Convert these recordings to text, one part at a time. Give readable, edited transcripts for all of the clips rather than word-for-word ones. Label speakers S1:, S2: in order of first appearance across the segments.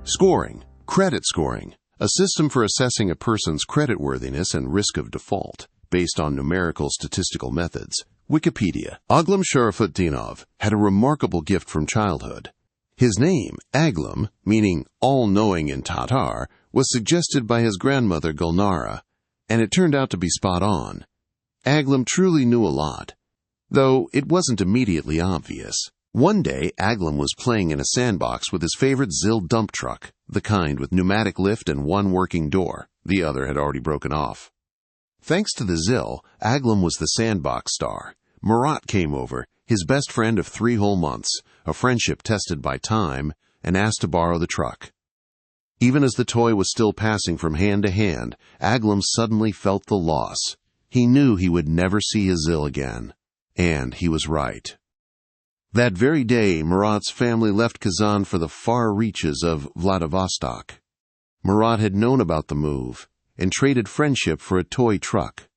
S1: Scoring, credit scoring, a system for assessing a person's creditworthiness and risk of default, based on numerical statistical methods. Wikipedia. Aglam Sharafuddinov had a remarkable gift from childhood. His name, Aglam, meaning all-knowing in Tatar, was suggested by his grandmother Gulnara, and it turned out to be spot on. Aglam truly knew a lot, though it wasn't immediately obvious. One day, Aglam was playing in a sandbox with his favorite Zil dump truck, the kind with pneumatic lift and one working door. The other had already broken off. Thanks to the Zil, Aglam was the sandbox star. Murat came over, his best friend of 3 whole months, a friendship tested by time, and asked to borrow the truck. Even as the toy was still passing from hand to hand, Aglam suddenly felt the loss. He knew he would never see his Zil again. And he was right. That very day, Murat's family left Kazan for the far reaches of Vladivostok. Murat had known about the move and traded friendship for a toy truck.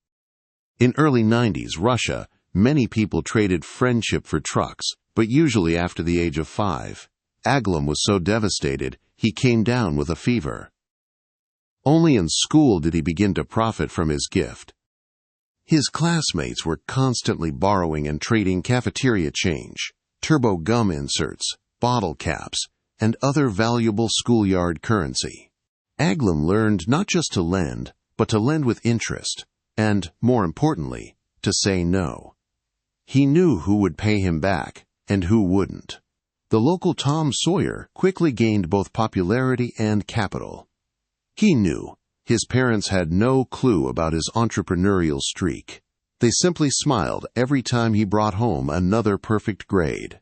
S1: In early 90s Russia, many people traded friendship for trucks, but usually after the age of 5. Aglam was so devastated, he came down with a fever. Only in school did he begin to profit from his gift. His classmates were constantly borrowing and trading cafeteria change, turbo gum inserts, bottle caps, and other valuable schoolyard currency. Aglam learned not just to lend, but to lend with interest, and, more importantly, to say no. He knew who would pay him back, and who wouldn't. The local Tom Sawyer quickly gained both popularity and capital. He knew his parents had no clue about his entrepreneurial streak. They simply smiled every time he brought home another perfect grade.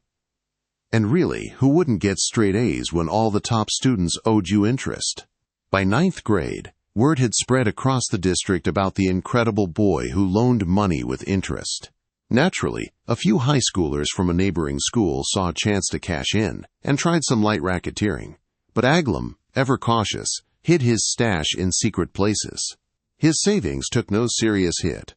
S1: And really, who wouldn't get straight A's when all the top students owed you interest? By 9th grade, word had spread across the district about the incredible boy who loaned money with interest. Naturally, a few high schoolers from a neighboring school saw a chance to cash in and tried some light racketeering. But Aglam, ever cautious, hid his stash in secret places. His savings took no serious hit.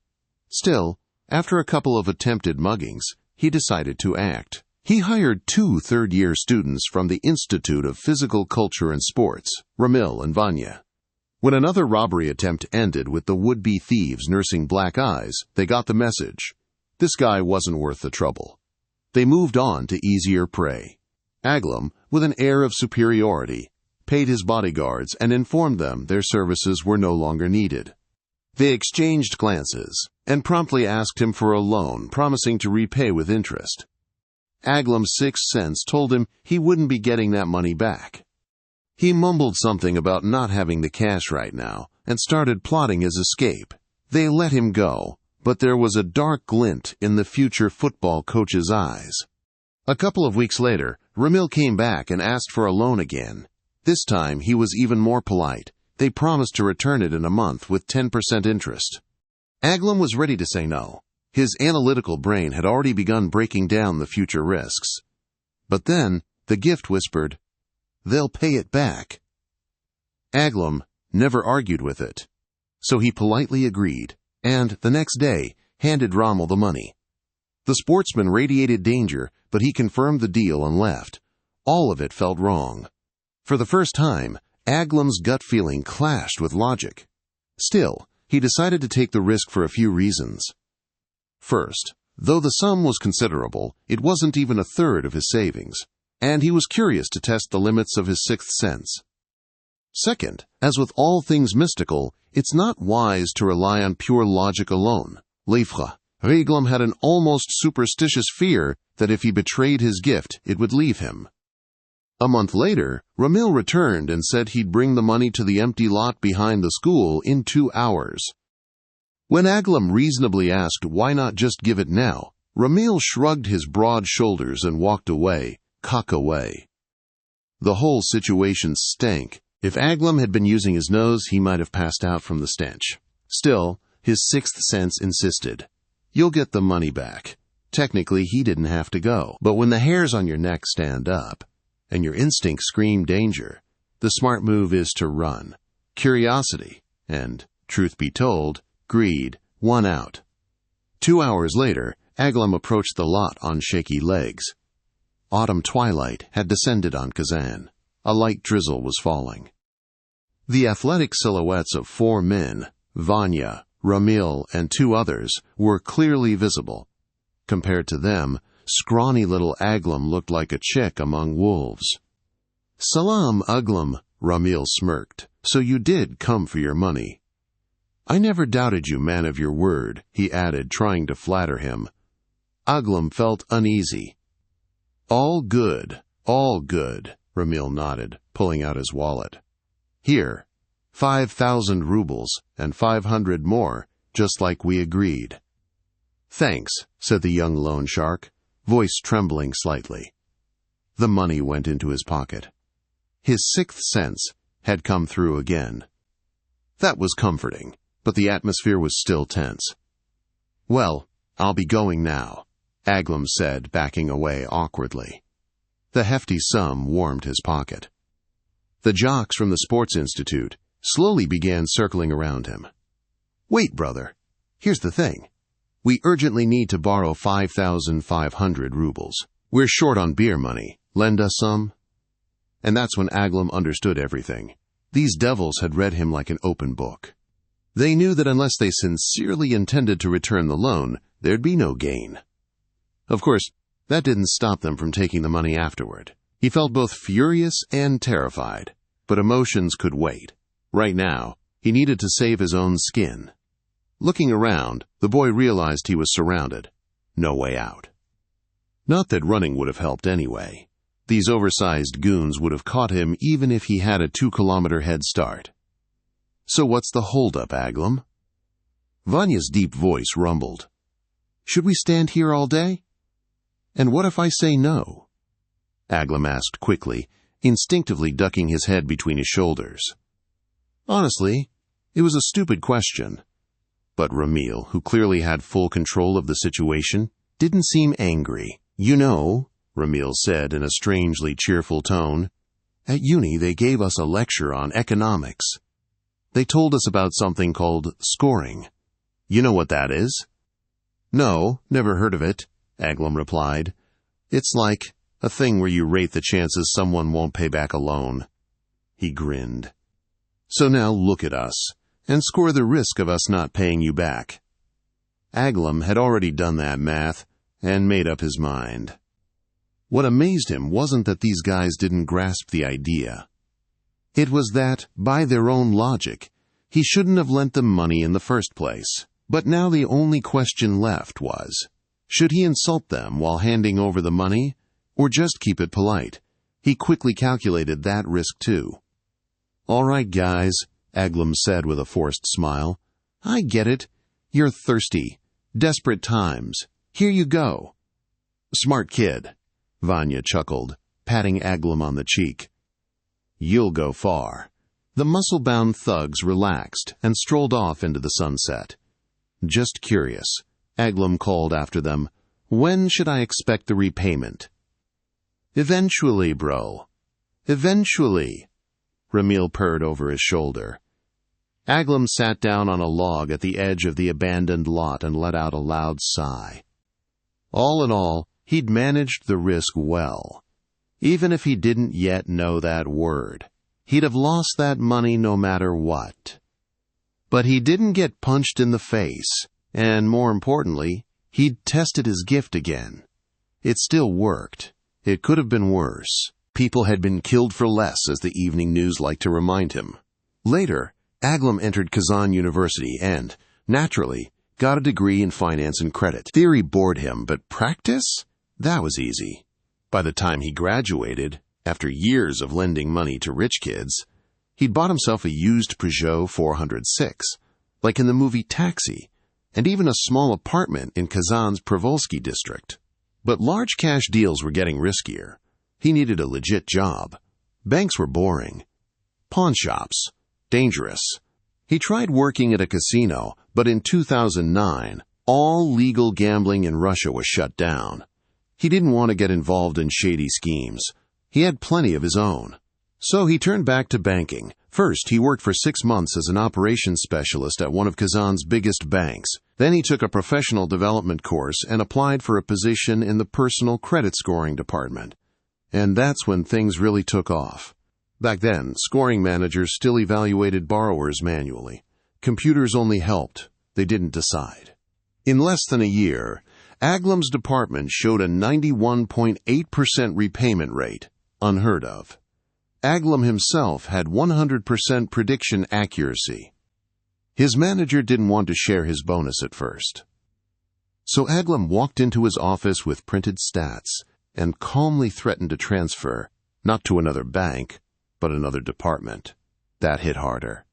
S1: Still, after a couple of attempted muggings, he decided to act. He hired 2 third-year students from the Institute of Physical Culture and Sports, Ramil and Vanya. When another robbery attempt ended with the would-be thieves nursing black eyes, they got the message. This guy wasn't worth the trouble. They moved on to easier prey. Aglam, with an air of superiority, paid his bodyguards and informed them their services were no longer needed. They exchanged glances and promptly asked him for a loan, promising to repay with interest. Aglam's sixth sense told him he wouldn't be getting that money back. He mumbled something about not having the cash right now and started plotting his escape. They let him go, but there was a dark glint in the future football coach's eyes. A couple of weeks later, Ramil came back and asked for a loan again. This time he was even more polite. They promised to return it in a month with 10% interest. Aglam was ready to say no. His analytical brain had already begun breaking down the future risks. But then the gift whispered, "They'll pay it back." Aglam never argued with it. So he politely agreed, and the next day handed Rommel the money. The sportsman radiated danger, but he confirmed the deal and left. All of it felt wrong. For the first time, Aglam's gut feeling clashed with logic. Still, he decided to take the risk for a few reasons. First, though the sum was considerable, it wasn't even a third of his savings, and he was curious to test the limits of his sixth sense. Second, as with all things mystical, it's not wise to rely on pure logic alone. Aglam had an almost superstitious fear that if he betrayed his gift, it would leave him. A month later, Ramil returned and said he'd bring the money to the empty lot behind the school in 2 hours. When Aglam reasonably asked why not just give it now, Ramil shrugged his broad shoulders and walked away, cock away. The whole situation stank. If Aglam had been using his nose, he might have passed out from the stench. Still, his sixth sense insisted. You'll get the money back. Technically, he didn't have to go. But when the hairs on your neck stand up, and your instincts scream danger, the smart move is to run. Curiosity, and, truth be told, greed, won out. 2 hours later, Aglam approached the lot on shaky legs. Autumn twilight had descended on Kazan. A light drizzle was falling. The athletic silhouettes of 4 men, Vanya, Ramil, and 2 others, were clearly visible. Compared to them, scrawny little Aglam looked like a chick among wolves. "Salam, Aglam," Ramil smirked. "So you did come for your money." "I never doubted you, man of your word," he added, trying to flatter him. Aglam felt uneasy. All good," Ramil nodded, pulling out his wallet. "Here, 5,000 rubles and 500 more, just like we agreed." "Thanks," said the young loan shark, voice trembling slightly. The money went into his pocket. His 6th sense had come through again. That was comforting, but the atmosphere was still tense. "Well, I'll be going now," Aglam said, backing away awkwardly. The hefty sum warmed his pocket. The jocks from the Sports Institute slowly began circling around him. "Wait, brother. Here's the thing. We urgently need to borrow 5,500 rubles. We're short on beer money. Lend us some?" And that's when Aglam understood everything. These devils had read him like an open book. They knew that unless they sincerely intended to return the loan, there'd be no gain. Of course, that didn't stop them from taking the money afterward. He felt both furious and terrified, but emotions could wait. Right now, he needed to save his own skin. Looking around, the boy realized he was surrounded. No way out. Not that running would have helped anyway. These oversized goons would have caught him even if he had a 2-kilometer head start. "So what's the holdup, Aglam?" Vanya's deep voice rumbled. "Should we stand here all day? And what if I say no?" Aglam asked quickly, instinctively ducking his head between his shoulders. Honestly, it was a stupid question. But Ramil, who clearly had full control of the situation, didn't seem angry. "You know," Ramil said in a strangely cheerful tone, "at uni they gave us a lecture on economics. They told us about something called scoring. You know what that is?" "No, never heard of it," Aglam replied. "It's like a thing where you rate the chances someone won't pay back a loan." He grinned. "So now look at us, and score the risk of us not paying you back." Aglam had already done that math, and made up his mind. What amazed him wasn't that these guys didn't grasp the idea. It was that, by their own logic, he shouldn't have lent them money in the first place. But now the only question left was, should he insult them while handing over the money, or just keep it polite? He quickly calculated that risk too. "All right, guys," Aglam said with a forced smile. "I get it. You're thirsty. Desperate times. Here you go." "Smart kid," Vanya chuckled, patting Aglam on the cheek. "You'll go far." The muscle-bound thugs relaxed and strolled off into the sunset. "Just curious," Aglam called after them, "when should I expect the repayment?" "Eventually, bro. Eventually," Ramil purred over his shoulder. Aglam sat down on a log at the edge of the abandoned lot and let out a loud sigh. All in all, he'd managed the risk well. Even if he didn't yet know that word, he'd have lost that money no matter what. But he didn't get punched in the face, and more importantly, he'd tested his gift again. It still worked. It could have been worse. People had been killed for less, as the evening news liked to remind him. Later, Aglam entered Kazan University and, naturally, got a degree in finance and credit. Theory bored him, but practice? That was easy. By the time he graduated, after years of lending money to rich kids, he'd bought himself a used Peugeot 406, like in the movie Taxi, and even a small apartment in Kazan's Provolsky district. But large cash deals were getting riskier. He needed a legit job. Banks were boring. Pawn shops, dangerous. He tried working at a casino, but in 2009, all legal gambling in Russia was shut down. He didn't want to get involved in shady schemes. He had plenty of his own. So he turned back to banking. First, he worked for 6 months as an operations specialist at one of Kazan's biggest banks. Then he took a professional development course and applied for a position in the personal credit scoring department. And that's when things really took off. Back then, scoring managers still evaluated borrowers manually. Computers only helped, they didn't decide. In less than a year, Aglam's department showed a 91.8% repayment rate, unheard of. Aglam himself had 100% prediction accuracy. His manager didn't want to share his bonus at first. So Aglam walked into his office with printed stats and calmly threatened to transfer, not to another bank, but another department. That hit harder.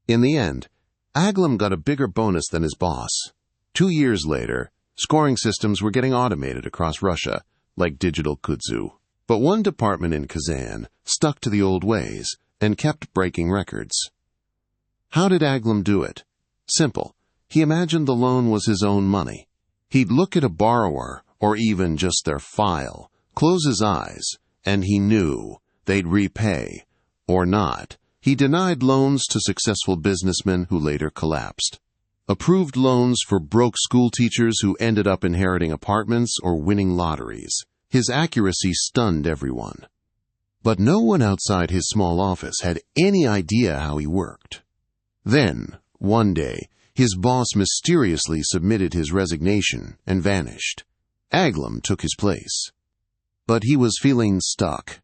S1: In the end, Aglam got a bigger bonus than his boss. 2 years later, scoring systems were getting automated across Russia, like digital kudzu. But one department in Kazan stuck to the old ways and kept breaking records. How did Aglam do it? Simple. He imagined the loan was his own money. He'd look at a borrower, or even just their file, close his eyes, and he knew they'd repay, or not. He denied loans to successful businessmen who later collapsed. Approved loans for broke school teachers who ended up inheriting apartments or winning lotteries. His accuracy stunned everyone. But no one outside his small office had any idea how he worked. Then, one day, his boss mysteriously submitted his resignation and vanished. Aglam took his place. But he was feeling stuck.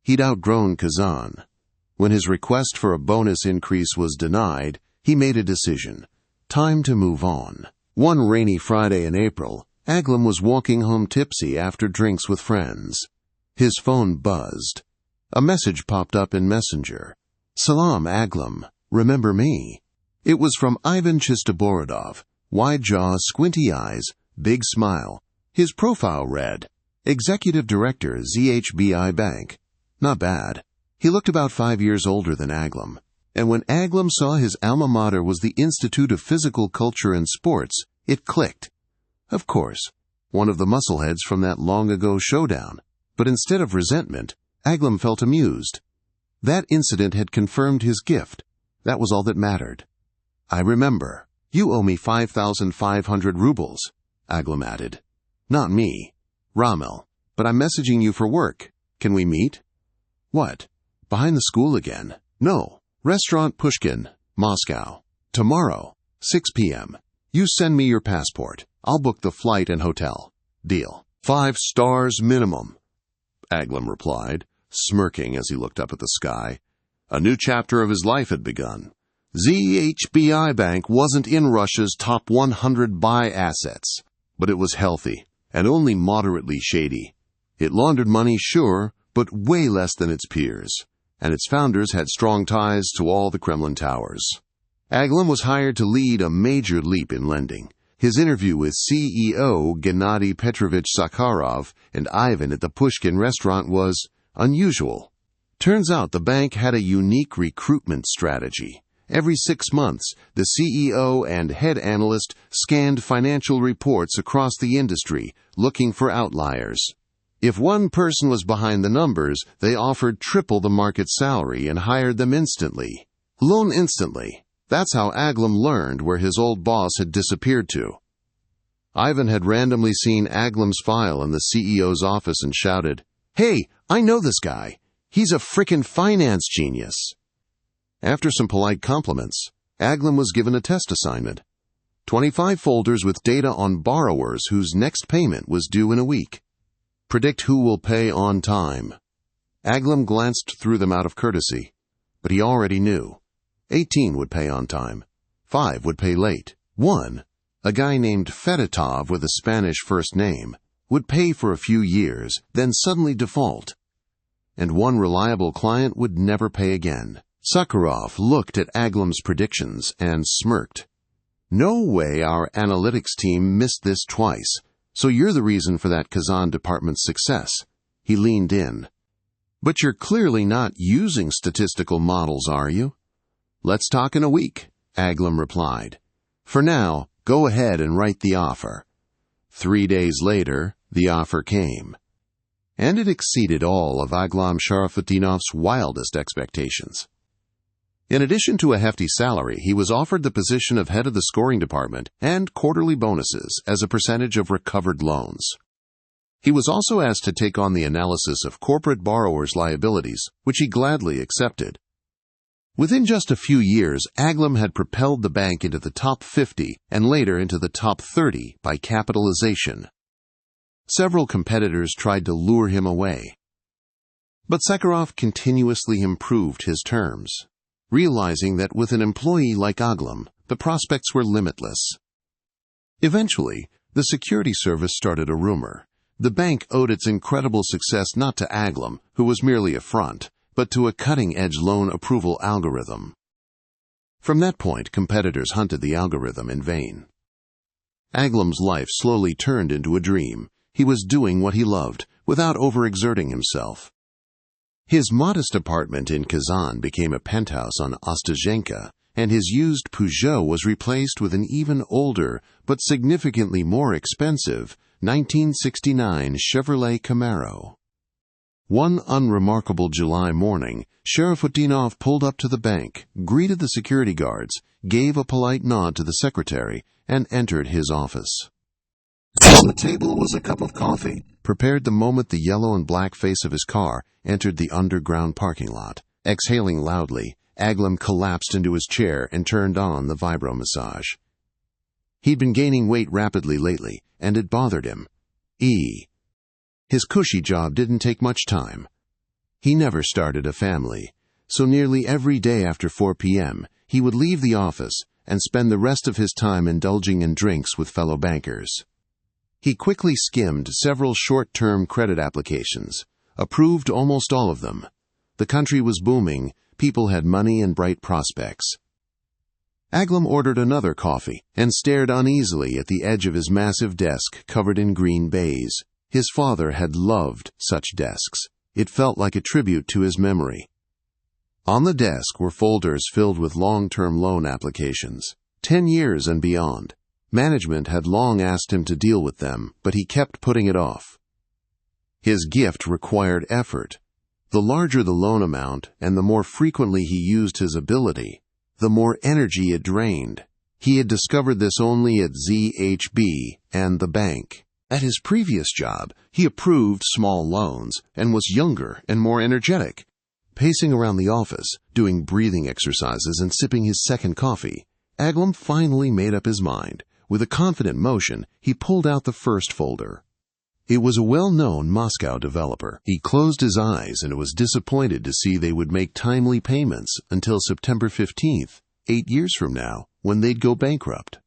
S1: He'd outgrown Kazan. When his request for a bonus increase was denied, he made a decision. Time to move on. One rainy Friday in April, Aglam was walking home tipsy after drinks with friends. His phone buzzed. A message popped up in Messenger. "Salam, Aglam. Remember me?" It was from Ivan Chistoborodov. Wide jaw, squinty eyes, big smile. His profile read, Executive Director, ZHBI Bank. Not bad. He looked about 5 years older than Aglam. And when Aglam saw his alma mater was the Institute of Physical Culture and Sports, it clicked. Of course, one of the muscleheads from that long-ago showdown. But instead of resentment, Aglam felt amused. That incident had confirmed his gift. That was all that mattered. "I remember. You owe me 5,500 rubles, Aglam added. "Not me. Rommel. But I'm messaging you for work. Can we meet?" "What? Behind the school again?" "No. Restaurant Pushkin, Moscow. Tomorrow, 6 p.m. You send me your passport. I'll book the flight and hotel. Deal." "5 stars minimum," Aglam replied, smirking as he looked up at the sky. A new chapter of his life had begun. ZHBI Bank wasn't in Russia's top 100 buy assets, but it was healthy and only moderately shady. It laundered money, sure, but way less than its peers, and its founders had strong ties to all the Kremlin towers. Aglam was hired to lead a major leap in lending. His interview with CEO Gennady Petrovich Sakharov and Ivan at the Pushkin restaurant was unusual. Turns out the bank had a unique recruitment strategy. Every 6 months, the CEO and head analyst scanned financial reports across the industry, looking for outliers. If one person was behind the numbers, they offered triple the market salary and hired them instantly. Loan instantly. That's how Aglam learned where his old boss had disappeared to. Ivan had randomly seen Aglam's file in the CEO's office and shouted, "Hey, I know this guy. He's a frickin' finance genius." After some polite compliments, Aglam was given a test assignment. 25 folders with data on borrowers whose next payment was due in a week. Predict who will pay on time. Aglam glanced through them out of courtesy, but he already knew. 18 would pay on time. 5 would pay late. 1, a guy named Fedotov with a Spanish first name, would pay for a few years, then suddenly default. And one reliable client would never pay again. Sakharov looked at Aglam's predictions and smirked. "No way our analytics team missed this twice, so you're the reason for that Kazan department's success." He leaned in. "But you're clearly not using statistical models, are you?" "Let's talk in a week," Aglam replied. "For now, go ahead and write the offer." 3 days later, the offer came. And it exceeded all of Aglam Sharafutdinov's wildest expectations. In addition to a hefty salary, he was offered the position of head of the scoring department and quarterly bonuses as a percentage of recovered loans. He was also asked to take on the analysis of corporate borrowers' liabilities, which he gladly accepted. Within just a few years, Aglam had propelled the bank into the top 50 and later into the top 30 by capitalization. Several competitors tried to lure him away. But Sakharov continuously improved his terms, realizing that with an employee like Aglam, the prospects were limitless. Eventually, the security service started a rumor. The bank owed its incredible success not to Aglam, who was merely a front, but to a cutting-edge loan approval algorithm. From that point, competitors hunted the algorithm in vain. Aglam's life slowly turned into a dream. He was doing what he loved, without overexerting himself. His modest apartment in Kazan became a penthouse on Ostazhenka, and his used Peugeot was replaced with an even older, but significantly more expensive, 1969 Chevrolet Camaro. One unremarkable July morning, Sharafuddinov pulled up to the bank, greeted the security guards, gave a polite nod to the secretary, and entered his office. On the table was a cup of coffee, prepared the moment the yellow and black face of his car entered the underground parking lot. Exhaling loudly, Aglam collapsed into his chair and turned on the vibromassage. He'd been gaining weight rapidly lately, and it bothered him. His cushy job didn't take much time. He never started a family, so nearly every day after 4 p.m., he would leave the office and spend the rest of his time indulging in drinks with fellow bankers. He quickly skimmed several short-term credit applications, approved almost all of them. The country was booming, people had money and bright prospects. Aglam ordered another coffee and stared uneasily at the edge of his massive desk covered in green baize. His father had loved such desks. It felt like a tribute to his memory. On the desk were folders filled with long-term loan applications, 10 years and beyond. Management had long asked him to deal with them, but he kept putting it off. His gift required effort. The larger the loan amount and the more frequently he used his ability, the more energy it drained. He had discovered this only at ZHB and the bank. At his previous job, he approved small loans and was younger and more energetic. Pacing around the office, doing breathing exercises and sipping his second coffee, Aglam finally made up his mind. With a confident motion, he pulled out the first folder. It was a well-known Moscow developer. He closed his eyes and was disappointed to see they would make timely payments until September 15th, 8 years from now, when they'd go bankrupt.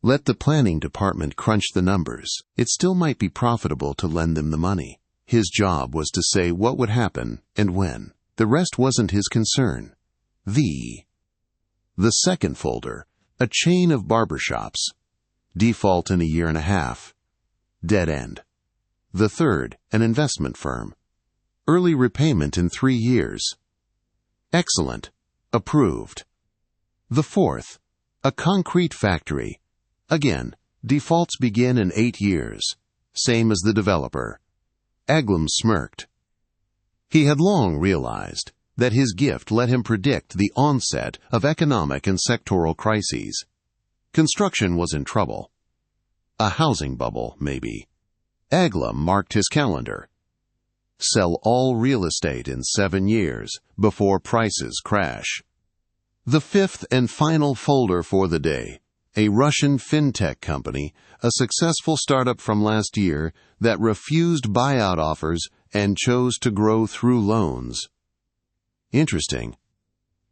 S1: Let the planning department crunch the numbers. It still might be profitable to lend them the money. His job was to say what would happen and when. The rest wasn't his concern. The second folder, a chain of barbershops. Default in a year and a half. Dead end. The third, an investment firm. Early repayment in 3 years. Excellent. Approved. The fourth, a concrete factory. Again, defaults begin in 8 years. Same as the developer. Aglam smirked. He had long realized that his gift let him predict the onset of economic and sectoral crises. Construction was in trouble. A housing bubble, maybe. Aglam marked his calendar. Sell all real estate in 7 years before prices crash. The fifth and final folder for the day. A Russian fintech company, a successful startup from last year that refused buyout offers and chose to grow through loans. Interesting.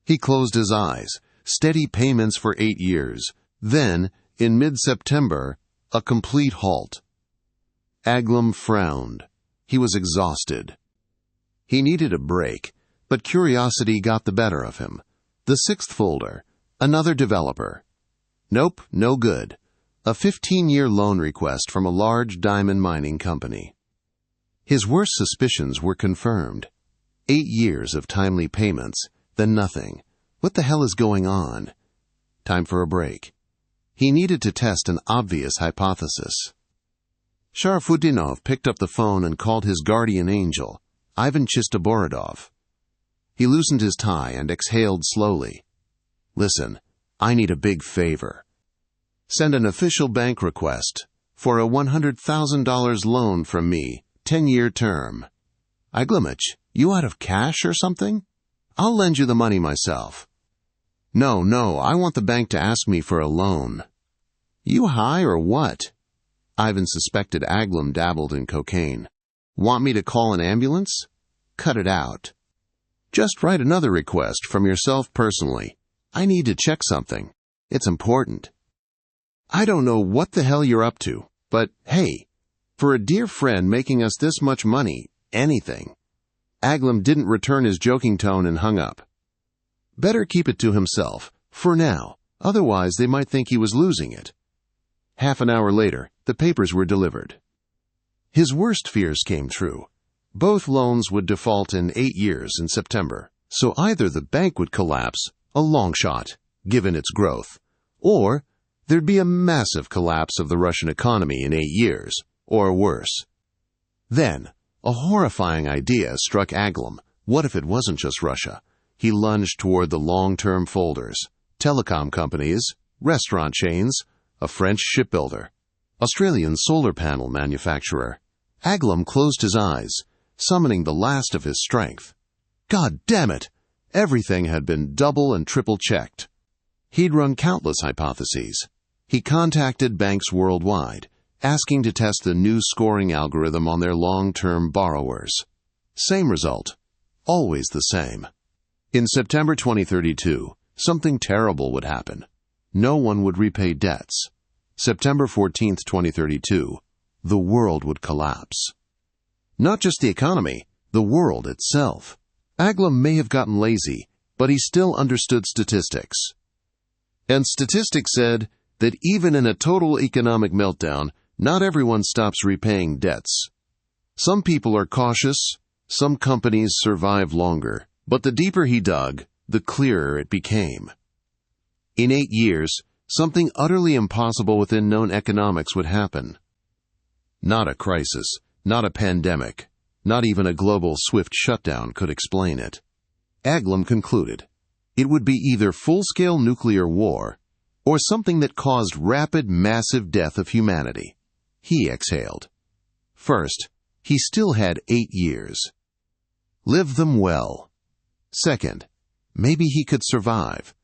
S1: He closed his eyes. Steady payments for 8 years. Then, in mid-September, a complete halt. Aglam frowned. He was exhausted. He needed a break, but curiosity got the better of him. The sixth folder, another developer. Nope, no good. A 15-year loan request from a large diamond mining company. His worst suspicions were confirmed. 8 years of timely payments, then nothing. What the hell is going on? Time for a break. He needed to test an obvious hypothesis. Sharafuddinov picked up the phone and called his guardian angel, Ivan Chistoborodov. He loosened his tie and exhaled slowly. Listen, I need a big favor. Send an official bank request for a $100,000 loan from me, 10-year term. Aglamich, you out of cash or something? I'll lend you the money myself. No, I want the bank to ask me for a loan. You high or what? Ivan suspected Aglam dabbled in cocaine. Want me to call an ambulance? Cut it out. Just write another request from yourself personally. I need to check something. It's important. I don't know what the hell you're up to, but hey, for a dear friend making us this much money, anything. Aglam didn't return his joking tone and hung up. Better keep it to himself, for now, otherwise they might think he was losing it. Half an hour later, the papers were delivered. His worst fears came true. Both loans would default in 8 years in September, so either the bank would collapse, a long shot, given its growth, or there'd be a massive collapse of the Russian economy in 8 years, or worse. Then, a horrifying idea struck Aglam. What if it wasn't just Russia? He lunged toward the long-term folders, telecom companies, restaurant chains, a French shipbuilder, Australian solar panel manufacturer. Aglam closed his eyes, summoning the last of his strength. God damn it! Everything had been double and triple checked. He'd run countless hypotheses. He contacted banks worldwide, asking to test the new scoring algorithm on their long-term borrowers. Same result. Always the same. In September 2032, something terrible would happen. No one would repay debts. September 14, 2032, the world would collapse. Not just the economy, the world itself. Aglam may have gotten lazy, but he still understood statistics. And statistics said that even in a total economic meltdown, not everyone stops repaying debts. Some people are cautious, some companies survive longer, but the deeper he dug, the clearer it became. In 8 years, something utterly impossible within known economics would happen. Not a crisis, not a pandemic, not even a global swift shutdown could explain it. Aglam concluded it would be either full-scale nuclear war or something that caused rapid, massive death of humanity. He exhaled. First, he still had 8 years. Live them well. Second, maybe he could survive.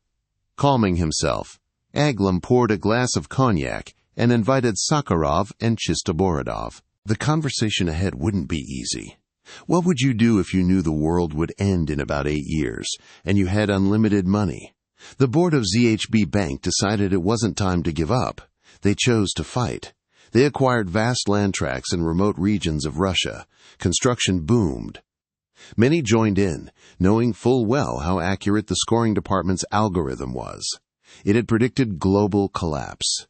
S1: Calming himself, Aglam poured a glass of cognac and invited Sakharov and Chistoborodov. The conversation ahead wouldn't be easy. What would you do if you knew the world would end in about 8 years and you had unlimited money? The board of ZHB Bank decided it wasn't time to give up. They chose to fight. They acquired vast land tracts in remote regions of Russia. Construction boomed. Many joined in, knowing full well how accurate the scoring department's algorithm was. It had predicted global collapse.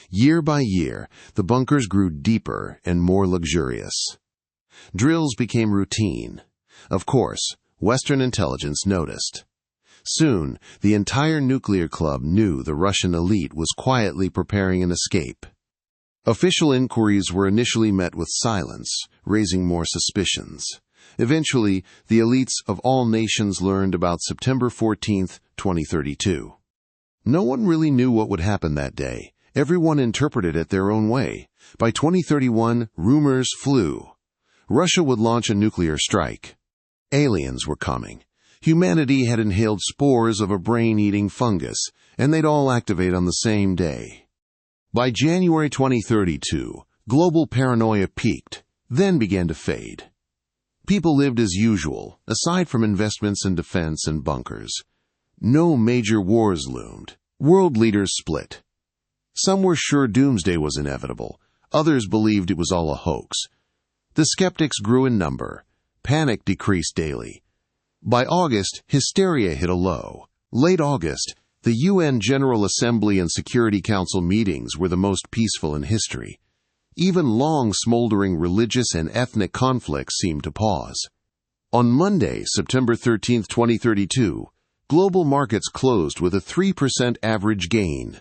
S1: Year by year, the bunkers grew deeper and more luxurious. Drills became routine. Of course, Western intelligence noticed. Soon, the entire nuclear club knew the Russian elite was quietly preparing an escape. Official inquiries were initially met with silence, raising more suspicions. Eventually, the elites of all nations learned about September 14, 2032. No one really knew what would happen that day. Everyone interpreted it their own way. By 2031, rumors flew. Russia would launch a nuclear strike. Aliens were coming. Humanity had inhaled spores of a brain-eating fungus, and they'd all activate on the same day. By January 2032, global paranoia peaked, then began to fade. People lived as usual, aside from investments in defense and bunkers. No major wars loomed. World leaders split. Some were sure Doomsday was inevitable. Others believed it was all a hoax. The skeptics grew in number. Panic decreased daily. By August, hysteria hit a low. Late August, the UN General Assembly and Security Council meetings were the most peaceful in history. Even long smoldering religious and ethnic conflicts seemed to pause. On Monday, September 13, 2032, global markets closed with a 3% average gain.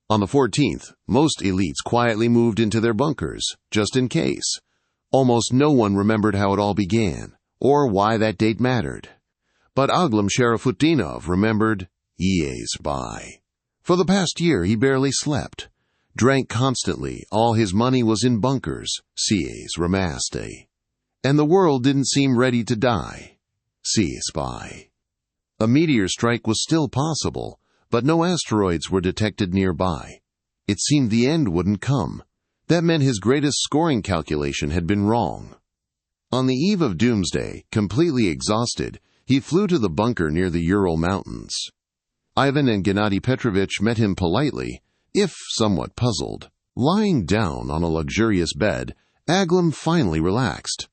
S1: On the 14th, most elites quietly moved into their bunkers, just in case. Almost no one remembered how it all began, or why that date mattered. But Aglam Sharafutdinov remembered years by. For the past year, he barely slept. drank constantly, all his money was in bunkers, CAs Ramaste. And the world didn't seem ready to die. See Spy. A meteor strike was still possible, but no asteroids were detected nearby. It seemed the end wouldn't come. That meant his greatest scoring calculation had been wrong. On the eve of Doomsday, completely exhausted, he flew to the bunker near the Ural Mountains. Ivan and Gennady Petrovich met him politely, if somewhat puzzled. Lying down on a luxurious bed, Aglam finally relaxed.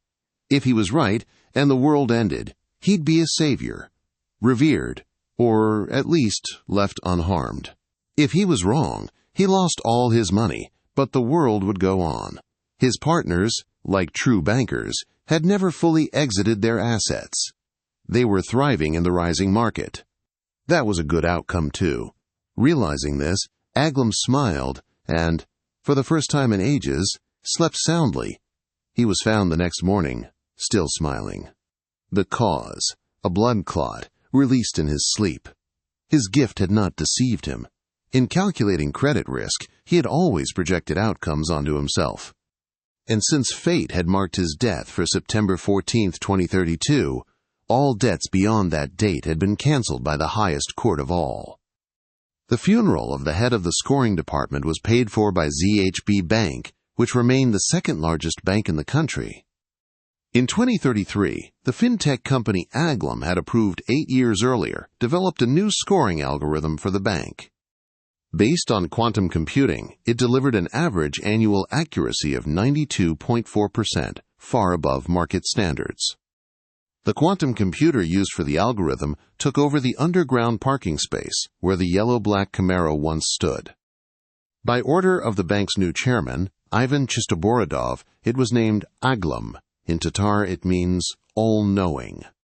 S1: If he was right, and the world ended, he'd be a savior, revered, or at least left unharmed. If he was wrong, he lost all his money, but the world would go on. His partners, like true bankers, had never fully exited their assets. They were thriving in the rising market. That was a good outcome, too. Realizing this, Aglam smiled and, for the first time in ages, slept soundly. He was found the next morning, still smiling. The cause, a blood clot, released in his sleep. His gift had not deceived him. In calculating credit risk, he had always projected outcomes onto himself. And since fate had marked his death for September 14, 2032, all debts beyond that date had been canceled by the highest court of all. The funeral of the head of the scoring department was paid for by ZHB Bank, which remained the second largest bank in the country. In 2033, the fintech company Aglam had approved 8 years earlier, developed a new scoring algorithm for the bank. Based on quantum computing, it delivered an average annual accuracy of 92.4%, far above market standards. The quantum computer used for the algorithm took over the underground parking space where the yellow-black Camaro once stood. By order of the bank's new chairman, Ivan Chistoborodov, it was named Aglam. In Tatar it means all-knowing.